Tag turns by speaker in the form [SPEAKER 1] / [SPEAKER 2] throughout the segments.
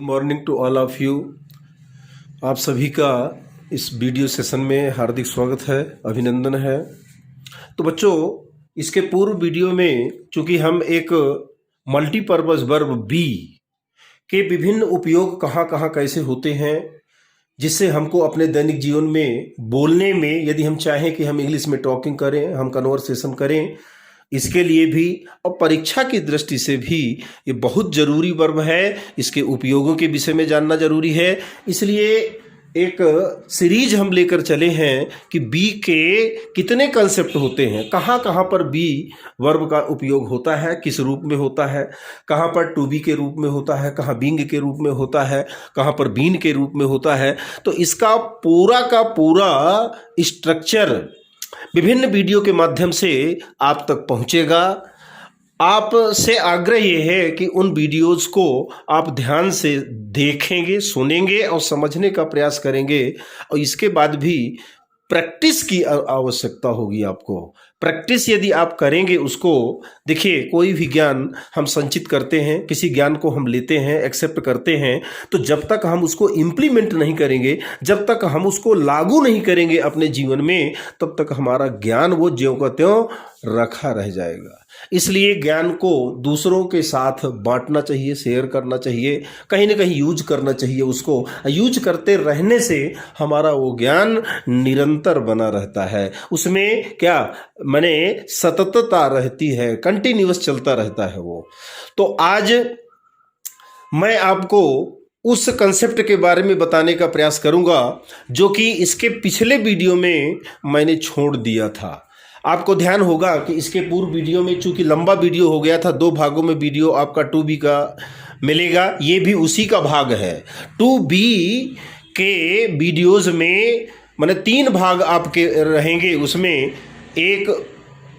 [SPEAKER 1] Morning to all of you. आप सभी का इस वीडियो सेशन में हार्दिक स्वागत है, अभिनंदन है। तो बच्चों, इसके पूर्व वीडियो में चूंकि हम एक मल्टीपर्पज वर्ब बी के विभिन्न उपयोग कहाँ कहाँ कैसे होते हैं, जिससे हमको अपने दैनिक जीवन में बोलने में, यदि हम चाहें कि हम इंग्लिश में टॉकिंग करें, हम कन्वर्सेशन करें, इसके लिए भी और परीक्षा की दृष्टि से भी ये बहुत ज़रूरी वर्ब है। इसके उपयोगों के विषय में जानना जरूरी है। इसलिए एक सीरीज हम लेकर चले हैं कि बी के कितने कंसेप्ट होते हैं, कहाँ कहाँ पर बी वर्ब का उपयोग होता है, किस रूप में होता है, कहाँ पर टू बी के रूप में होता है, कहाँ बींग के रूप में होता है, कहाँ पर बीन के रूप में होता है। तो इसका पूरा का पूरा स्ट्रक्चर विभिन्न वीडियो के माध्यम से आप तक पहुंचेगा। आपसे आग्रह ये है कि उन वीडियोज़ को आप ध्यान से देखेंगे, सुनेंगे और समझने का प्रयास करेंगे। और इसके बाद भी प्रैक्टिस की आवश्यकता होगी। आपको प्रैक्टिस यदि आप करेंगे उसको, देखिए कोई भी ज्ञान हम संचित करते हैं, किसी ज्ञान को हम लेते हैं, एक्सेप्ट करते हैं, तो जब तक हम उसको इम्प्लीमेंट नहीं करेंगे, जब तक हम उसको लागू नहीं करेंगे अपने जीवन में, तब तक हमारा ज्ञान वो ज्यों का त्यों रखा रह जाएगा। इसलिए ज्ञान को दूसरों के साथ बांटना चाहिए, शेयर करना चाहिए, कहीं ना कहीं यूज करना चाहिए। उसको यूज करते रहने से हमारा वो ज्ञान निरंतर बना रहता है, उसमें क्या माने सततता रहती है, कंटिन्यूअस चलता रहता है वो। तो आज मैं आपको उस कंसेप्ट के बारे में बताने का प्रयास करूंगा जो कि इसके पिछले वीडियो में मैंने छोड़ दिया था। आपको ध्यान होगा कि इसके पूर्व वीडियो में, चूंकि लंबा वीडियो हो गया था, 2 भागों में वीडियो आपका 2B का मिलेगा, ये भी उसी का भाग है। 2B के वीडियोज़ में माने 3 भाग आपके रहेंगे, उसमें 1,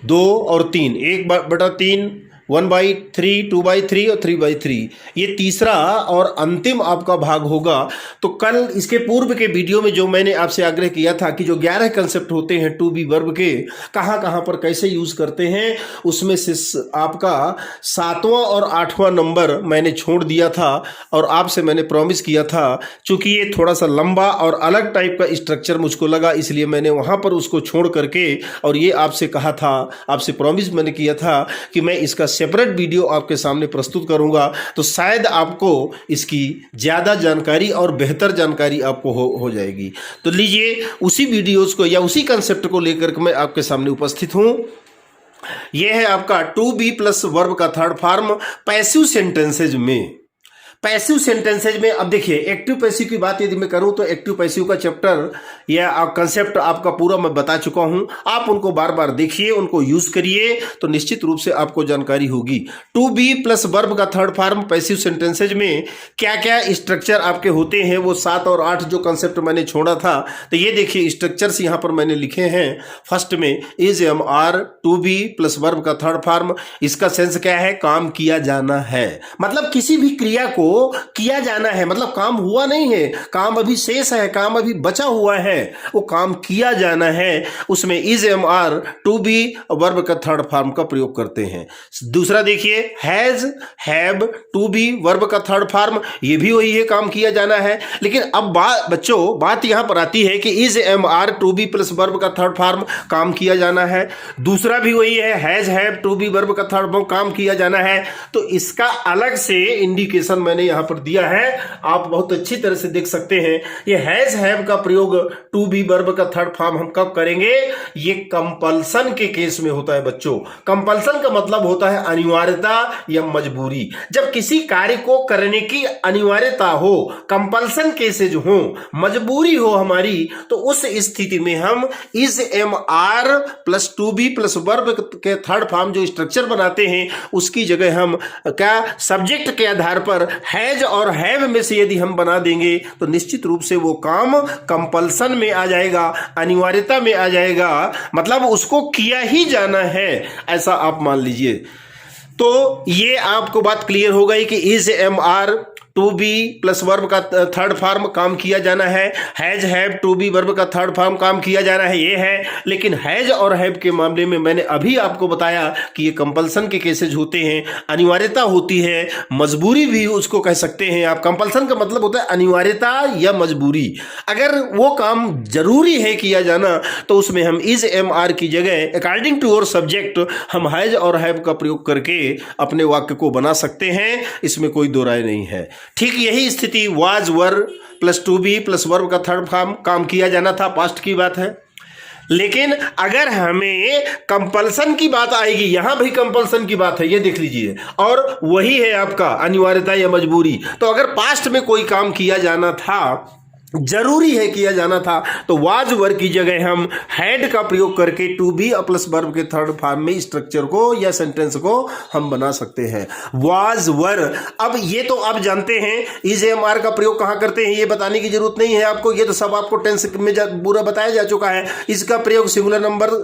[SPEAKER 1] 2 और 3, 1/3, 1/3, 2/3 और 3/3, ये तीसरा और अंतिम आपका भाग होगा। तो कल इसके पूर्व के वीडियो में जो मैंने आपसे आग्रह किया था कि जो 11 कंसेप्ट होते हैं 2B वर्ब के, कहाँ कहाँ पर कैसे यूज करते हैं, उसमें से आपका 7वां और 8वां नंबर मैंने छोड़ दिया था। और आपसे मैंने प्रॉमिस किया था, चूंकि ये थोड़ा सा लंबा और अलग टाइप का स्ट्रक्चर मुझको लगा, इसलिए मैंने वहाँ पर उसको छोड़ करके और ये आपसे कहा था, आपसे प्रॉमिस मैंने किया था कि मैं इसका सेपरेट वीडियो आपके सामने प्रस्तुत करूंगा। तो शायद आपको इसकी ज़्यादा जानकारी और बेहतर जानकारी आपको हो जाएगी। तो लीजिए, उसी वीडियोस को या उसी कंसेप्ट को लेकर के मैं आपके सामने उपस्थित हूं। यह है आपका 2B प्लस वर्ब का थर्ड फॉर्म पैसिव सेंटेंसेज में। पैसिव सेंटेंसेज में अब देखिए, एक्टिव पैसिव की बात यदि मैं करूं तो एक्टिव पैसिव का चैप्टर या कंसेप्ट आपका पूरा मैं बता चुका हूं। आप उनको बार बार देखिए, उनको यूज करिए, तो निश्चित रूप से आपको जानकारी होगी। 2B प्लस वर्ब का थर्ड फॉर्म पैसिव सेंटेंसेज में क्या क्या स्ट्रक्चर आपके होते हैं, वो 7 और 8 जो कंसेप्ट मैंने छोड़ा था, तो ये देखिए स्ट्रक्चर्स यहां पर मैंने लिखे हैं। फर्स्ट में is am are 2B plus verb का थर्ड फॉर्म, इसका सेंस क्या है? काम किया जाना है, मतलब किसी भी क्रिया को किया जाना है, मतलब काम हुआ नहीं है, काम अभी शेष है, काम अभी बचा हुआ है, वो काम किया जाना है, उसमें is am are 2B verb का थर्ड फॉर्म का प्रयोग करते हैं। दूसरा देखिए, हैज हैव 2B वर्ब का थर्ड फॉर्म, ये भी वही है, काम किया जाना है। लेकिन अब बच्चों बात यहां पर आती है कि is am are 2B plus verb का थर्ड फॉर्म, काम किया जाना है। दूसरा भी वही है, हैज हैव 2B वर्ब का थर्ड फॉर्म, काम किया जाना है। तो इसका अलग से इंडिकेशन मैंने यहां पर दिया है, आप बहुत अच्छी तरह से देख सकते हैं। ये हैज हैव का प्रयोग 2B वर्ब का थर्ड फॉर्म हम कब करेंगे? ये कंपल्सन के केस में होता है बच्चों। कंपल्सन का मतलब होता है अनिवार्यता या मजबूरी। जब किसी कार्य को करने की अनिवार्यता हो, कंपल्सन केसेज हो, मजबूरी हो हमारी, तो उस स्थिति में हम is am are plus 2B plus verb के थर्ड फॉर्म जो स्ट्रक्चर बनाते हैं, उसकी जगह हम क्या सब्जेक्ट के आधार पर हैज और हैव में से यदि हम बना देंगे तो निश्चित रूप से वो काम कंपल्सन में आ जाएगा, अनिवार्यता में आ जाएगा, मतलब उसको किया ही जाना है, ऐसा आप मान लीजिए। तो ये आपको बात क्लियर हो गई कि is am are to be plus verb का थर्ड फॉर्म काम किया जाना है, has have to be verb का थर्ड फॉर्म काम किया जाना है, ये है। लेकिन हैज और हैव के मामले में मैंने अभी आपको बताया कि ये कंपल्सन के केसेज होते हैं, अनिवार्यता होती है, मजबूरी भी उसको कह सकते हैं आप। कंपल्सन का मतलब होता है अनिवार्यता या मजबूरी। अगर वो काम जरूरी है किया जाना तो उसमें हम इज एम आर की जगह अकॉर्डिंग टू योर सब्जेक्ट हम हैज और हैव का प्रयोग करके अपने वाक्य को बना सकते हैं, इसमें कोई दो राय नहीं है। ठीक यही स्थिति was were plus to be plus verb का थर्ड फॉर्म काम किया जाना था, पास्ट की बात है। लेकिन अगर हमें कंपल्सन की बात आएगी, यहां भी कंपल्सन की बात है, ये देख लीजिए, और वही है आपका अनिवार्यता या मजबूरी। तो अगर पास्ट में कोई काम किया जाना था, जरूरी है किया जाना था, तो वाज वर की जगह हम हैड का प्रयोग करके टू बी प्लस वर्ब के थर्ड फॉर्म में स्ट्रक्चर को या सेंटेंस को हम बना सकते हैं, वाज वर। अब ये तो आप जानते हैं इज एम आर का प्रयोग कहां करते हैं, ये बताने की जरूरत नहीं है आपको, ये तो सब आपको टेंस में पूरा बताया जा चुका है। इसका प्रयोग सिंगुलर नंबर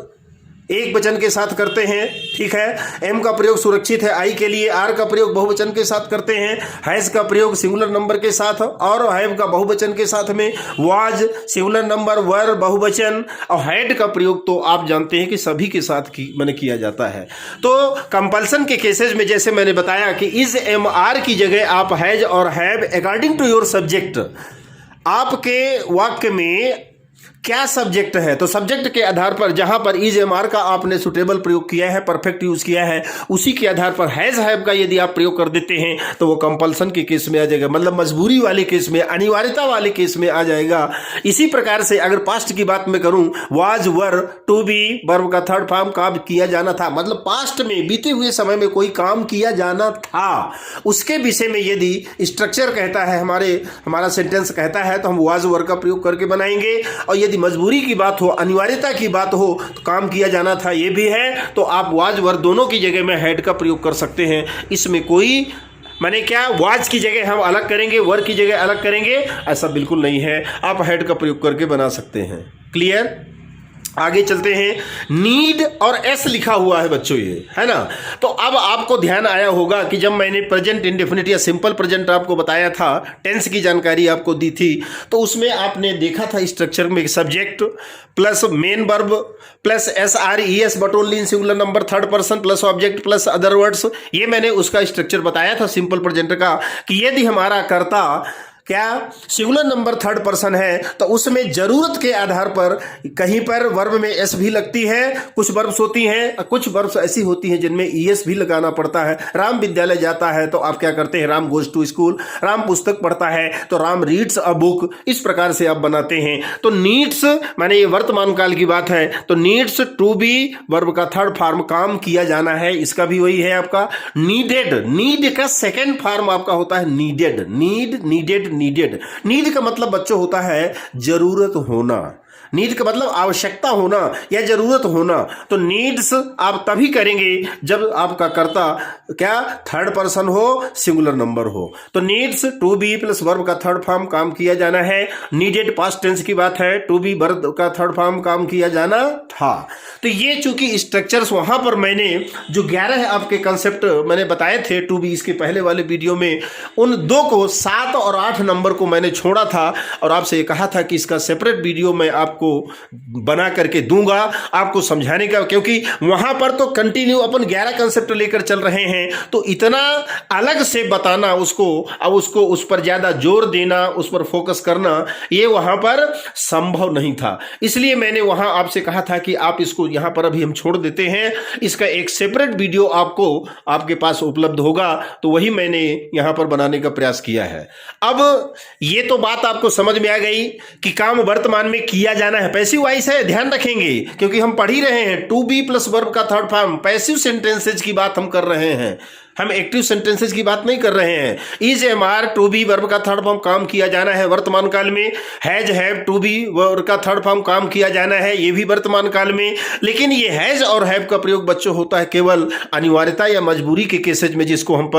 [SPEAKER 1] एक वचन के साथ करते हैं, ठीक है। एम का प्रयोग सुरक्षित है आई के लिए, आर का प्रयोग बहुवचन के साथ करते हैं, हैज का प्रयोग सिंगुलर नंबर के साथ और हैव का बहुवचन के साथ में, वाज सिंगुलर नंबर, वर बहुवचन, और हैड का प्रयोग तो आप जानते हैं कि सभी के साथ मैंने किया जाता है। तो कंपल्सन के केसेस में जैसे मैंने बताया कि इज एम आर की जगह आप हैज और have according to your subject, आपके वाक्य में क्या सब्जेक्ट है, तो सब्जेक्ट के आधार पर जहां पर इज एम आर का आपने सुटेबल प्रयोग किया है, परफेक्ट यूज किया है, उसी के आधार पर हैज हैव का यदि आप प्रयोग कर देते हैं तो वो कंपल्सन के केस में आ जाएगा, मतलब मजबूरी वाले केस में, अनिवार्यता वाले केस में आ जाएगा। इसी प्रकार से अगर पास्ट की बात मैं करूं, was were to be verb का थर्ड फॉर्म काम किया जाना था, मतलब पास्ट में बीते हुए समय में कोई काम किया जाना था, उसके विषय में यदि स्ट्रक्चर कहता है, हमारा सेंटेंस कहता है, तो हम वाज वर का प्रयोग करके बनाएंगे। और यदि मजबूरी की बात हो, अनिवार्यता की बात हो, तो काम किया जाना था ये भी है, तो आप वाज वर दोनों की जगह में हैड का प्रयोग कर सकते हैं। इसमें कोई माने क्या वाज की जगह हम अलग करेंगे, वर की जगह अलग करेंगे, ऐसा बिल्कुल नहीं है, आप हैड का प्रयोग करके बना सकते हैं। क्लियर? आगे चलते हैं। नीड और एस लिखा हुआ है बच्चों, ये है ना। तो अब आपको ध्यान आया होगा कि जब मैंने प्रेजेंट इंडेफिनिट या सिंपल प्रेजेंट आपको बताया था, टेंस की जानकारी आपको दी थी, तो उसमें आपने देखा था स्ट्रक्चर में subject plus main verb plus S R E S but only in singular number third person plus object plus other words, ये मैंने उसका स्ट्रक्चर बताया था सिंपल प्रेजेंट का, कि यदि हमारा कर्ता क्या सिंगुलर नंबर थर्ड पर्सन है तो उसमें जरूरत के आधार पर कहीं पर वर्ब में एस भी लगती है, कुछ वर्ब्स होती हैं, कुछ वर्ब्स ऐसी होती हैं जिनमें ईएस भी लगाना पड़ता है। राम विद्यालय जाता है तो आप क्या करते हैं, Ram goes to school. Ram पुस्तक पढ़ता है तो राम रीड्स अ बुक, इस प्रकार से आप बनाते हैं। तो नीड्स माने ये वर्तमान काल की बात है, तो नीड्स टू बी वर्ब का थर्ड फॉर्म काम किया जाना है, इसका भी वही है आपका। नीडेड, नीड का सेकेंड फॉर्म आपका होता है needed, need needed needed. Need का मतलब बच्चों होता है जरूरत होना, नीड का मतलब आवश्यकता होना या जरूरत होना। तो नीड्स आप तभी करेंगे जब आपका कर्ता क्या थर्ड पर्सन हो, सिंगुलर नंबर हो। तो needs to be plus verb का थर्ड फॉर्म काम किया जाना है। नीडेड पास्ट टेंस की बात है, टू बी वर्ब का थर्ड फॉर्म काम किया जाना था। तो ये चूंकि स्ट्रक्चर्स वहां पर मैंने जो 11 आपके कंसेप्ट मैंने बताए थे टू बी इसके पहले वाले वीडियो में, उन दो को 7 और 8 नंबर को मैंने छोड़ा था और आपसे ये कहा था कि इसका सेपरेट वीडियो मैं आपको बना करके दूंगा आपको समझाने का, क्योंकि वहां पर तो कंटिन्यू अपन 11 कंसेप्ट लेकर चल रहे हैं, तो इतना अलग से बताना उसको, अब उसको उस पर ज्यादा जोर देना, उस पर फोकस करना, ये वहां पर संभव नहीं था। इसलिए मैंने वहां आपसे कहा था कि आप इसको यहां पर अभी हम छोड़ देते हैं, इसका एक सेपरेट वीडियो आपको आपके पास उपलब्ध होगा, तो वही मैंने यहां पर बनाने का प्रयास किया है। अब ये तो बात आपको समझ में आ गई कि काम वर्तमान में किया जाना है, पैसिव वॉइस है, ध्यान रखेंगे, क्योंकि हम पढ़ ही रहे हैं टू बी प्लस वर्ब का थर्ड फॉर्म, पैसिव सेंटेंसेज की बात हम कर रहे हैं, हम एक्टिव सेंटेंसेस की बात नहीं कर रहे हैं। Is am are to be verb का थर्ड फॉर्म काम किया जाना है वर्तमान काल में, has have to be verb का थर्ड फॉर्म काम किया जाना है, ये भी वर्तमान काल में। लेकिन ये हैज और हैव का प्रयोग बच्चों होता है केवल अनिवार्यता या मजबूरी के केसेज में, जिसको हम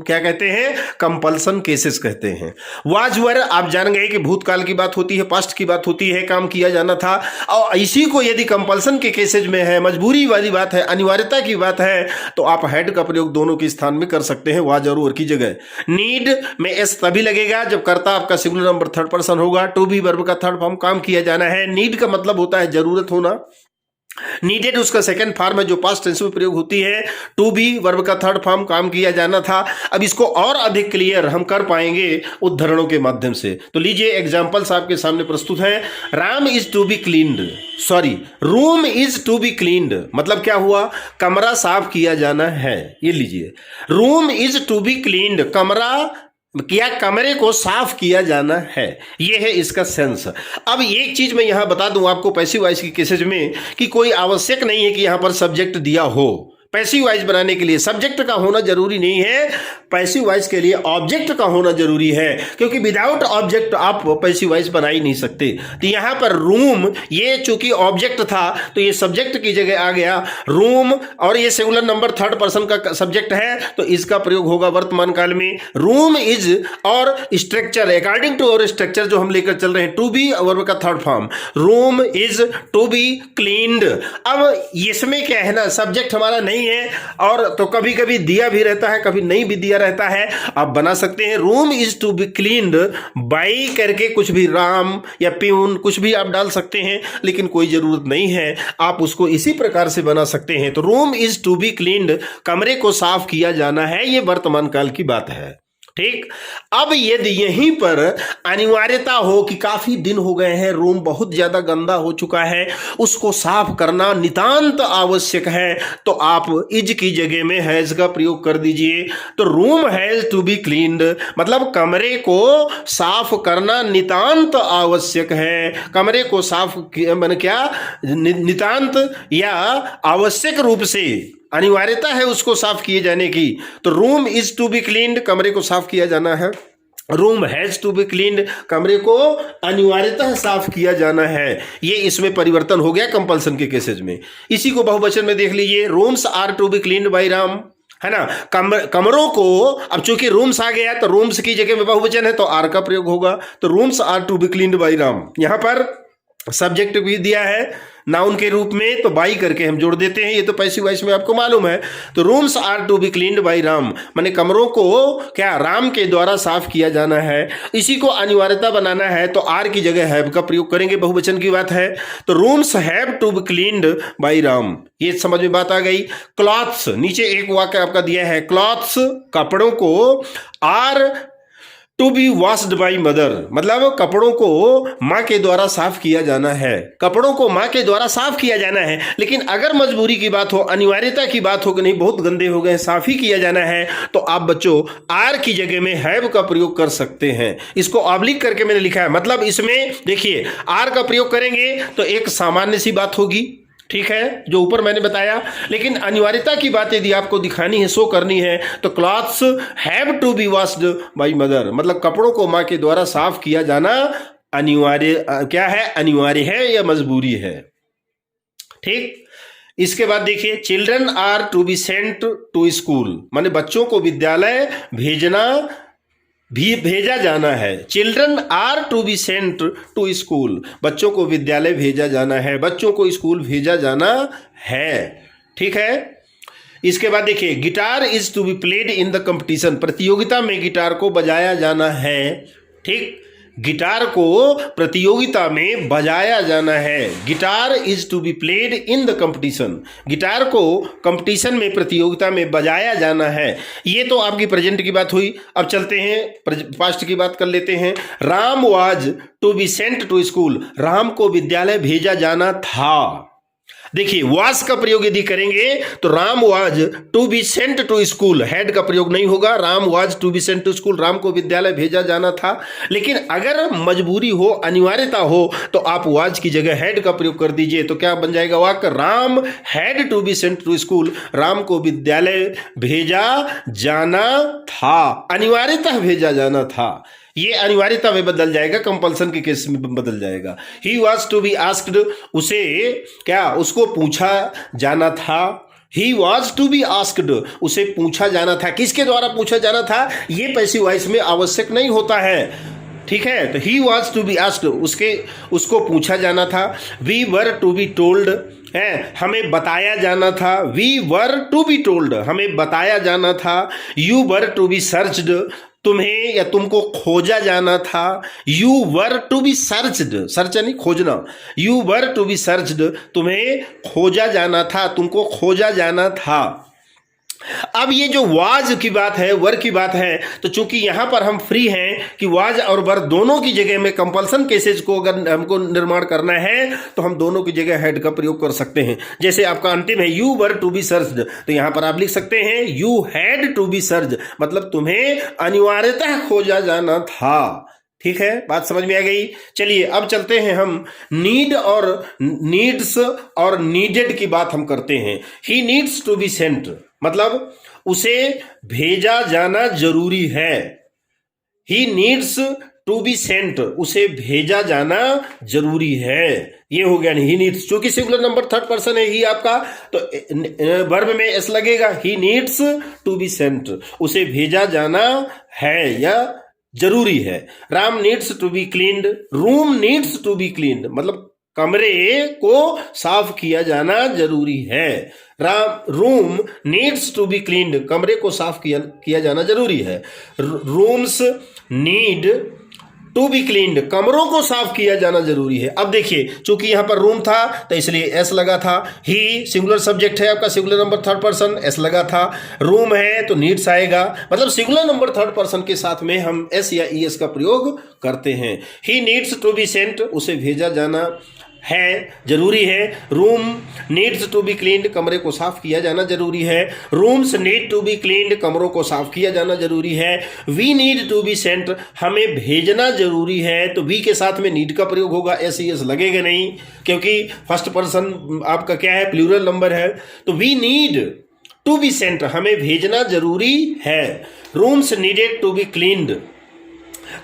[SPEAKER 1] क्या कहते हैं, कंपल्सन केसेस कहते हैं। वाज वर आप जान गए कि भूतकाल की बात होती है, पास्ट की बात होती है, काम किया जाना था। और इसी को यदि कंपल्सन के केसेज में है, मजबूरी वाली बात है, अनिवार्यता की बात है, तो आप हैड का प्रयोग दोनों के स्थान में कर सकते हैं वाज और वर की जगह। नीड में एस तभी लगेगा जब कर्ता आपका सिंगुलर नंबर थर्ड पर्सन होगा। टू बी वर्ब का थर्ड फॉर्म, काम किया जाना है। नीड का मतलब होता है जरूरत होना। नीडेड उसका सेकंड फॉर्म है जो पास्ट टेंस में प्रयोग होती है। टू बी वर्ब का थर्ड फॉर्म, काम किया जाना था। अब इसको और अधिक क्लियर हम कर पाएंगे उदाहरणों के माध्यम से। तो लीजिए एग्जांपल्स आपके सामने प्रस्तुत हैं। Ram is to be cleaned, sorry room is to be cleaned, मतलब क्या हुआ, कमरा साफ किया जाना है। ये लीजिए, room is to be cleaned, कमरे को साफ किया जाना है, यह है इसका सेंस। अब एक चीज मैं यहां बता दूं आपको पैसिव वॉइस की केसेज में कि कोई आवश्यक नहीं है कि यहां पर सब्जेक्ट दिया हो। पैसिव वॉइस बनाने के लिए सब्जेक्ट का होना जरूरी नहीं है, पैसिव वॉइस के लिए ऑब्जेक्ट का होना जरूरी है, क्योंकि विदाउट ऑब्जेक्ट आप पैसिव वॉइस बना ही नहीं सकते। तो यहां पर रूम, ये चूंकि ऑब्जेक्ट था तो ये सब्जेक्ट की जगह आ गया रूम, और ये सिंगुलर नंबर थर्ड पर्सन का सब्जेक्ट है तो इसका प्रयोग होगा वर्तमान काल में। रूम इज और स्ट्रक्चर, अकॉर्डिंग टू और स्ट्रक्चर जो हम लेकर चल रहे हैं, टू बी वर्ब का third form, room is to be cleaned. अब इसमें क्या है ना, सब्जेक्ट हमारा नहीं है और तो कभी कभी दिया भी रहता है, कभी नहीं भी दिया रहता है। आप बना सकते हैं room is to be cleaned by करके कुछ भी, राम या प्यून कुछ भी आप डाल सकते हैं, लेकिन कोई जरूरत नहीं है, आप उसको इसी प्रकार से बना सकते हैं। तो room is to be cleaned, कमरे को साफ किया जाना है, यह वर्तमान काल की बात है। ठीक, अब यदि यहीं पर अनिवार्यता हो कि काफी दिन हो गए हैं, रूम बहुत ज्यादा गंदा हो चुका है, उसको साफ करना नितांत आवश्यक है, तो आप इज की जगह में हैज का प्रयोग कर दीजिए। तो room has to be cleaned, मतलब कमरे को साफ करना नितांत आवश्यक है। कमरे को साफ मैंने क्या, नितांत या आवश्यक रूप से अनिवार्यता है उसको साफ किए जाने की। तो room is to be cleaned, कमरे को साफ किया जाना है। Room has to be cleaned, कमरे को अनिवार्यता साफ किया जाना है। ये इसमें परिवर्तन हो गया कंपल्सन के केसेज में। इसी को बहुवचन में देख लीजिए, rooms are to be cleaned by Ram, है ना। कमरों को, अब चूंकि रूम्स आ गया तो रूम्स की जगह में बहुवचन है तो आर का प्रयोग होगा। तो rooms are to be cleaned by Ram, यहां पर सब्जेक्ट भी दिया है नाउन के रूप में, तो बाई करके हम जोड़ देते हैं, ये तो पैसिव वॉइस में आपको मालूम है। तो rooms are to be cleaned by Ram, माने कमरों को क्या, राम के द्वारा साफ किया जाना है। इसी को अनिवार्यता बनाना है तो आर की जगह हैव का प्रयोग करेंगे, बहुवचन की बात है। तो rooms have to be cleaned by Ram, ये समझ में बात आ गई। क्लॉथ्स, नीचे एक वाक्य आपका दिया है, क्लॉथ्स कपड़ों को are to be washed by mother, मतलब कपड़ों को माँ के द्वारा साफ किया जाना है। कपड़ों को माँ के द्वारा साफ किया जाना है, लेकिन अगर मजबूरी की बात हो, अनिवार्यता की बात हो कि नहीं बहुत गंदे हो गए, साफ ही किया जाना है, तो आप बच्चों आर की जगह में हैव का प्रयोग कर सकते हैं। इसको ऑब्लिक करके मैंने लिखा है, मतलब इसमें देखिए आर का प्रयोग करेंगे तो एक सामान्य सी बात होगी, ठीक है, जो ऊपर मैंने बताया। लेकिन अनिवार्यता की बात यदि आपको दिखानी है, शो करनी है, तो clothes have to be washed by mother, मतलब कपड़ों को माँ के द्वारा साफ किया जाना अनिवार्य, क्या है, अनिवार्य है या मजबूरी है। ठीक, इसके बाद देखिए, children are to be sent to school, माने बच्चों को विद्यालय भेजा जाना है। Children are to be sent to school, बच्चों को विद्यालय भेजा जाना है, बच्चों को स्कूल भेजा जाना है। ठीक है, इसके बाद देखिए, guitar is to be played in the competition, प्रतियोगिता में गिटार को बजाया जाना है। ठीक, गिटार को प्रतियोगिता में बजाया जाना है। Guitar is to be played in the competition, guitar को कंपटीशन में, प्रतियोगिता में बजाया जाना है। ये तो आपकी प्रेजेंट की बात हुई। अब चलते हैं पास्ट की बात कर लेते हैं। Ram was to be sent to school, Ram को विद्यालय भेजा जाना था। देखिए, वाज का प्रयोग यदि करेंगे तो Ram was to be sent to school, had का प्रयोग नहीं होगा। Ram was to be sent to school, Ram को विद्यालय भेजा जाना था। लेकिन अगर मजबूरी हो, अनिवार्यता हो, तो आप वाज की जगह हैड का प्रयोग कर दीजिए। तो क्या बन जाएगा वाक्य, Ram had to be sent to school, Ram को विद्यालय भेजा जाना था, अनिवार्यता भेजा जाना था। ये अनिवार्यता में बदल जाएगा, कंपल्सन के केस में बदल जाएगा। He was to be asked, उसे क्या, उसको पूछा जाना था। He was to be asked, उसे पूछा जाना था। किसके द्वारा पूछा जाना था, ये पैसिव वॉइस में आवश्यक नहीं होता है। ठीक है, तो he was to be asked, उसको पूछा जाना था। We were to be told है, हमें बताया जाना था। We were to be told, हमें बताया जाना था। You were to be searched, तुम्हें या तुमको खोजा जाना था। You were to be searched, search नहीं खोजना, you were to be searched, तुम्हें खोजा जाना था, तुमको खोजा जाना था। अब ये जो वाज की बात है, वर की बात है, तो चूंकि यहां पर हम फ्री हैं कि वाज और वर दोनों की जगह में कंपल्सन केसेज को अगर हमको निर्माण करना है तो हम दोनों की जगह हैड का प्रयोग कर सकते हैं। जैसे आपका अंतिम है you were to be searched, तो यहां पर आप लिख सकते हैं you had to be searched, मतलब तुम्हें अनिवार्यतः खोजा जाना था। ठीक है, बात समझ में आ गई। चलिए अब चलते हैं हम नीड और नीड्स और नीडेड की बात हम करते हैं। He needs to be sent, मतलब उसे भेजा जाना जरूरी है। He needs to be sent, उसे भेजा जाना जरूरी है। ये हो गया नहीं, ही नीड्स, चूंकि सिंगुलर नंबर थर्ड पर्सन है ही आपका, तो वर्ब में एस लगेगा। He needs to be sent, उसे भेजा जाना है या जरूरी है। Ram needs to be cleaned, room needs to be cleaned, मतलब कमरे को साफ किया जाना जरूरी है। Room needs to be cleaned, कमरे को साफ किया जाना जरूरी है। Rooms need to be cleaned, कमरों को साफ किया जाना जरूरी है। अब देखिए, चूंकि यहां पर रूम था तो इसलिए एस लगा था। ही सिंगुलर सब्जेक्ट है आपका, singular number third person, S लगा था। रूम है तो नीड्स आएगा, मतलब सिंगुलर नंबर थर्ड पर्सन के साथ में हम एस या ई एस का प्रयोग करते हैं। He needs to be sent, उसे भेजा जाना है, जरूरी है। Room needs to be cleaned, कमरे को साफ किया जाना जरूरी है। Rooms need to be cleaned, कमरों को साफ किया जाना जरूरी है। We need to be sent, हमें भेजना जरूरी है, तो वी के साथ में नीड का प्रयोग होगा, एस ई एस लगेगा नहीं, क्योंकि फर्स्ट पर्सन आपका क्या है, प्लूरल नंबर है। तो we need to be sent, हमें भेजना जरूरी है। Rooms needed to be cleaned,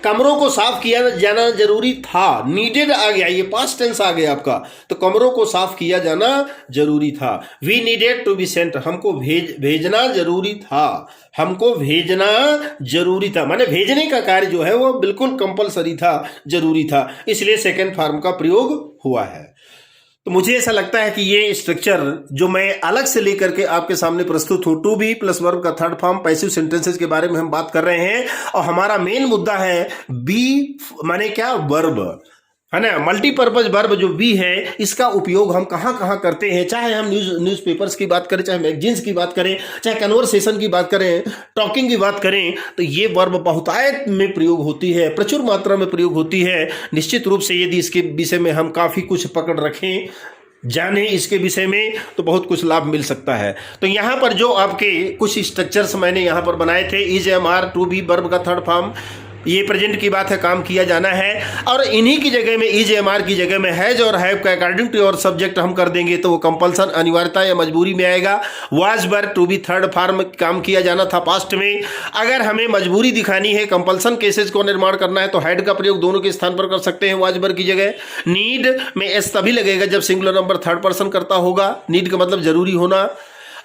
[SPEAKER 1] कमरों को साफ किया जाना जरूरी था। नीडेड आ गया, ये पास्ट टेंस आ गया आपका, तो कमरों को साफ किया जाना जरूरी था। We needed to be sent, हमको भेजना जरूरी था, हमको भेजना जरूरी था, माने भेजने का कार्य जो है वो बिल्कुल कंपलसरी था, जरूरी था, इसलिए सेकेंड फॉर्म का प्रयोग हुआ है। तो मुझे ऐसा लगता है कि ये स्ट्रक्चर जो मैं अलग से लेकर के आपके सामने प्रस्तुत हूं, टू बी प्लस वर्ब का थर्ड फॉर्म, पैसिव सेंटेंसेस के बारे में हम बात कर रहे हैं, और हमारा मेन मुद्दा है बी माने क्या, वर्ब है ना, मल्टीपर्पज वर्ब जो बी है, इसका उपयोग हम कहाँ कहाँ करते हैं, चाहे हम न्यूज़पेपर्स की बात करें, चाहे मैगजीन्स की बात करें, चाहे कन्वर्सेशन की बात करें, टॉकिंग की बात करें, तो ये वर्ब बहुतायत में प्रयोग होती है, प्रचुर मात्रा में प्रयोग होती है। निश्चित रूप से यदि इसके विषय में हम काफ़ी कुछ पकड़ रखें, जाने इसके विषय में, तो बहुत कुछ लाभ मिल सकता है। तो यहाँ पर जो आपके कुछ स्ट्रक्चर्स मैंने यहाँ पर बनाए थे, is am are to be verb का थर्ड फॉर्म, ये प्रेजेंट की बात है, काम किया जाना है, और इन्हीं की जगह में इज एम आर की जगह में हैज और हैव का अकॉर्डिंग टू योर सब्जेक्ट हम कर देंगे, तो वो कंपल्सन, अनिवार्यता या मजबूरी में आएगा। Was were to be third form, काम किया जाना था पास्ट में। अगर हमें मजबूरी दिखानी है, कंपल्सन केसेज को निर्माण करना है, तो हैड का प्रयोग दोनों के स्थान पर कर सकते हैं वाज वर की जगह। नीड में एस तभी लगेगा जब सिंगुलर नंबर थर्ड पर्सन करता होगा, नीड का मतलब जरूरी होना,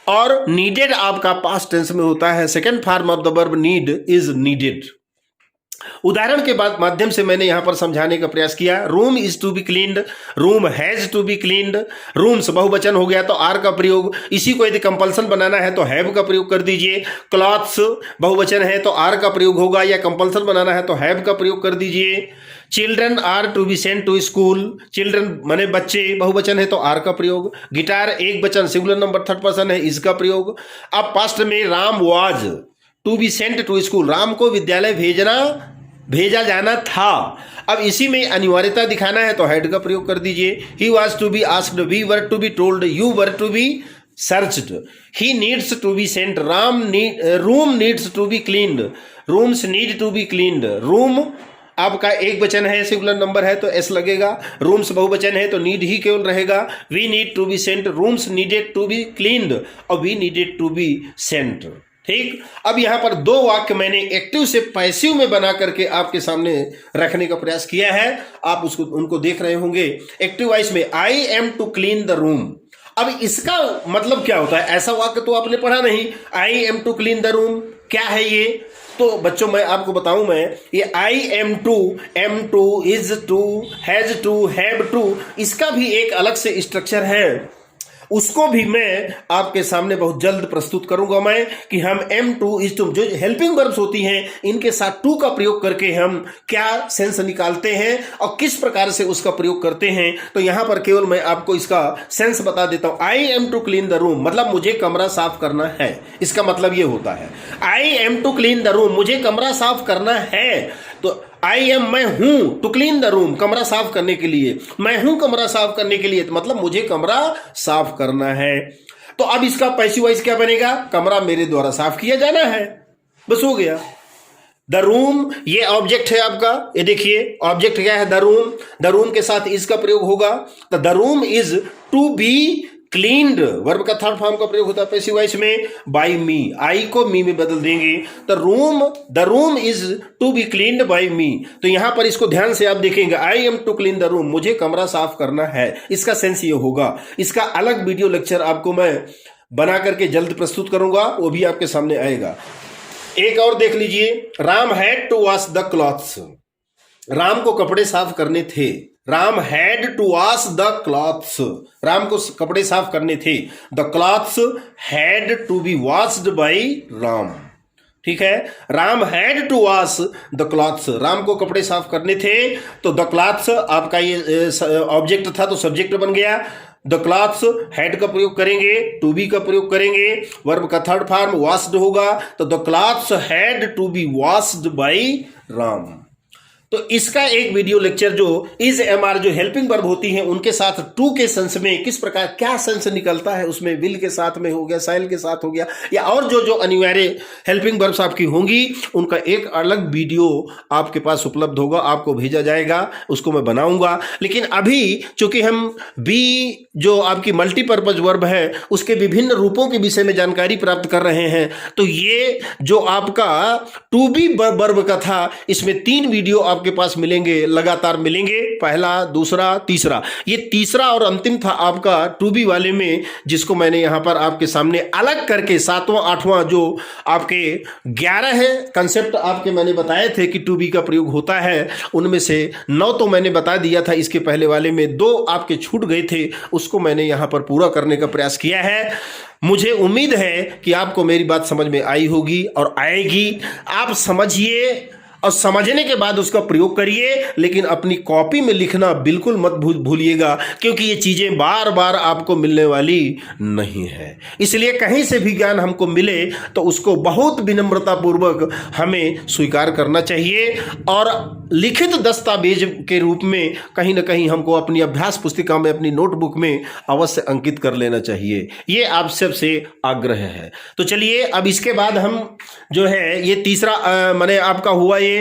[SPEAKER 1] और नीडेड आपका पास्ट टेंस में होता है। Second form of the verb need is needed. उदाहरण के बाद माध्यम से मैंने यहां पर समझाने का प्रयास किया। Room is to be cleaned, room has to be cleaned, rooms बहुवचन हो गया तो आर का प्रयोग, इसी को यदि कंपल्सन बनाना है तो हैव का प्रयोग कर दीजिए। क्लॉथ्स बहुवचन है तो आर का प्रयोग होगा, या कंपल्सन बनाना है तो हैव का प्रयोग कर दीजिए। Children are to be sent to school, children माने बच्चे, बहुवचन है तो आर का प्रयोग। गिटार एक वचन, सिंगुलर नंबर थर्ड पर्सन है, इसका प्रयोग। अब पास्ट में Ram was to be sent to school, Ram को विद्यालय भेजा जाना था। अब इसी में अनिवार्यता दिखाना है तो हैड का प्रयोग कर दीजिए। He was to be asked, we were to be told, you were to be searched. He needs to be sent, room needs to be cleaned, rooms need to be cleaned. Room आपका एक वचन है, singular number है तो S लगेगा। Rooms बहुवचन है तो नीड ही केवल रहेगा। We need to be sent, rooms needed to be cleaned, और we needed to be sent. ठीक, अब यहां पर दो वाक्य मैंने एक्टिव से पैसिव में बना करके आपके सामने रखने का प्रयास किया है, आप उनको देख रहे होंगे। एक्टिव वॉइस में I am to clean the room, अब इसका मतलब क्या होता है, ऐसा वाक्य तो आपने पढ़ा नहीं। I am to clean the room क्या है ये, तो बच्चों मैं आपको बताऊं, मैं ये I am to, am to, is to, has to, have to, इसका भी एक अलग से स्ट्रक्चर है, उसको भी मैं आपके सामने बहुत जल्द प्रस्तुत करूंगा मैं, कि हम एम टू, इज टू, जो हेल्पिंग वर्ब्स होती हैं इनके साथ टू का प्रयोग करके हम क्या सेंस निकालते हैं और किस प्रकार से उसका प्रयोग करते हैं। तो यहां पर केवल मैं आपको इसका सेंस बता देता हूं। I am to clean the room मतलब मुझे कमरा साफ करना है, इसका मतलब यह होता है I am to clean the room, मुझे कमरा साफ करना है। तो आई एम, मैं हूं, टू क्लीन द रूम, कमरा साफ करने के लिए, मैं हूं कमरा साफ करने के लिए, मतलब मुझे कमरा साफ करना है। तो अब इसका पैसिव वॉइस क्या बनेगा, कमरा मेरे द्वारा साफ किया जाना है, बस हो गया। द रूम ये ऑब्जेक्ट है आपका, ये देखिए ऑब्जेक्ट क्या है, द रूम, द रूम के साथ इज का प्रयोग होगा, तो the room is to be cleaned, verb का थर्ड फॉर्म का प्रयोग होता है पैसिव वॉइस में, बाय मी, आई को मी में बदल देंगे, तो the room is to be cleaned by me. तो यहां पर इसको ध्यान से आप देखेंगे, I am to clean the room, मुझे कमरा साफ करना है, इसका सेंस ये होगा। इसका अलग वीडियो लेक्चर आपको मैं बना करके जल्द प्रस्तुत करूंगा, वो भी आपके सामने आएगा। एक और देख लीजिए, Ram had to wash the clothes, Ram को कपड़े साफ करने थे, Ram had to wash the clothes, Ram को कपड़े साफ करने थे, the clothes had to be washed by Ram, ठीक है। Ram had to wash the clothes, Ram को कपड़े साफ करने थे, तो द क्लॉथ्स आपका ये ऑब्जेक्ट था तो सब्जेक्ट बन गया। द क्लॉथ्स हैड का प्रयोग करेंगे, टू बी का प्रयोग करेंगे, वर्ब का थर्ड फॉर्म वॉश्ड होगा, तो the clothes had to be washed by Ram. तो इसका एक वीडियो लेक्चर जो इज एम आर जो हेल्पिंग वर्ब होती हैं उनके साथ टू के सेंस में किस प्रकार क्या सेंस निकलता है, उसमें विल के साथ में हो गया, साइल के साथ हो गया, या और जो जो अनिवार्य हेल्पिंग वर्ब्स आपकी होंगी उनका एक अलग वीडियो आपके पास उपलब्ध होगा, आपको भेजा जाएगा, उसको मैं बनाऊंगा। लेकिन अभी चूंकि हम बी जो आपकी मल्टीपर्पज वर्ब है उसके विभिन्न रूपों के विषय में जानकारी प्राप्त कर रहे हैं, तो ये जो आपका टू बी वर्ब का था इसमें 3 वीडियो आपके पास मिलेंगे, लगातार मिलेंगे, पहला, दूसरा, तीसरा। ये तीसरा और अंतिम था आपका टू बी वाले में, जिसको मैंने यहां पर आपके सामने अलग करके 7वां 8वां जो आपके 11 है कंसेप्ट आपके मैंने बताए थे कि टू बी का प्रयोग होता है, उनमें से 9 तो मैंने बता दिया था, इसके पहले वाले में 2 आपके छूट गए थे, उसको मैंने यहां पर पूरा करने का प्रयास किया है। मुझे उम्मीद है कि आपको मेरी बात समझ में आई होगी और आएगी। आप समझिए और समझने के बाद उसका प्रयोग करिए, लेकिन अपनी कॉपी में लिखना बिल्कुल मत भूलिएगा, क्योंकि ये चीजें बार बार आपको मिलने वाली नहीं है। इसलिए कहीं से भी ज्ञान हमको मिले तो उसको बहुत विनम्रता पूर्वक हमें स्वीकार करना चाहिए और लिखित दस्तावेज के रूप में कहीं ना कहीं हमको अपनी अभ्यास पुस्तिका में, अपनी नोटबुक में अवश्य अंकित कर लेना चाहिए। ये आप सबसे आग्रह है। तो चलिए अब इसके बाद हम जो है ये तीसरा माने आपका हुआ ये,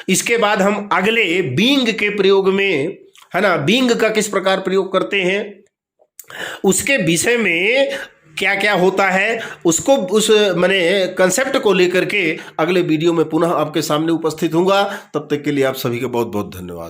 [SPEAKER 1] इसके बाद हम अगले बीइंग के प्रयोग में, है ना, बीइंग का किस प्रकार प्रयोग करते हैं उसके विषय में क्या क्या होता है उसको, उस माने कंसेप्ट को लेकर के अगले वीडियो में पुनः आपके सामने उपस्थित होऊंगा। तब तक के लिए आप सभी का बहुत बहुत धन्यवाद।